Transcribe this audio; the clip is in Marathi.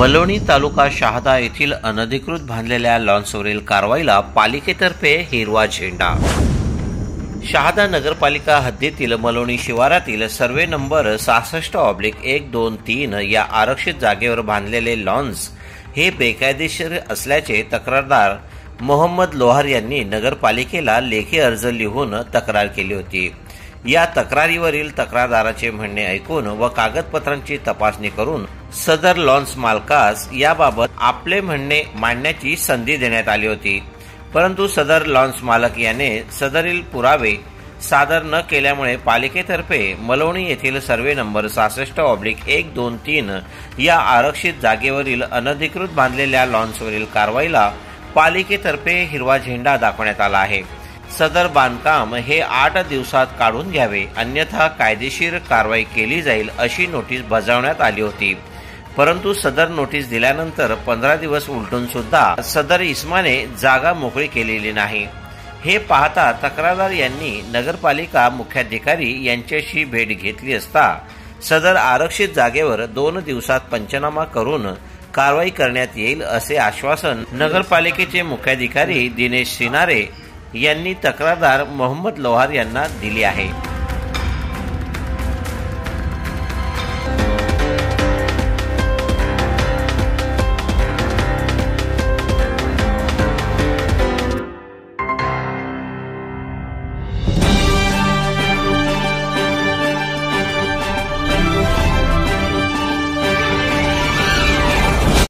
मलवणी तालुका शहादा येथील अनधिकृत बांधलेल्या लॉन्सवरील कारवाईला पालिकेतर्फे हिरवा झेंडा। शहादा नगरपालिका हद्दीतील मलवणी शिवारातील सर्वे नंबर 66/123 या आरक्षित जागेवर बांधलेले लॉन्स हे बेकायदेशीर असल्याचे तक्रारदार मोहम्मद लोहार यांनी नगरपालिकेला लेखी अर्ज लिहून तक्रार केली होती। या तक्रारीवरील तक्रारदाराचे म्हणणे ऐकून व कागदपत्रांची तपासणी करून सदर लॉन्स मालकास याबाबत आपले म्हणणे मांडण्याची संधी देण्यात आली होती, परंतु सदर लॉन्स मालक याने सदरील पुरावे सादर न केल्यामुळे पालिकेतर्फे मलवणी येथील सर्वे नंबर 66/123 या आरक्षित जागेवरील अनधिकृत बांधलेल्या लॉन्सवरील कारवाईला पालिकेतर्फे हिरवा झेंडा दाखवण्यात आला आहे। सदर बांधकाम हे 8 दिवसात काढून घ्यावे, अन्यथा कायदेशीर कारवाई केली जाईल अशी नोटीस बजावण्यात आली होती, परंतु सदर नोटीस दिल्यानंतर 15 दिवस उलटून सुद्धा सदर इस्माने जागा मोकळी केलेली नाही। हे पाहता तक्रारदार यांनी नगरपालिका मुख्याधिकारी यांच्याशी भेट घेतली असता सदर आरक्षित जागेवर 2 दिवसात पंचनामा करून कारवाई करण्यात येईल असे आश्वासन नगरपालिकेचे मुख्याधिकारी दिनेश सिनारे यांनी तक्रारदार मोहम्मद लोहार यांना दिले आहे।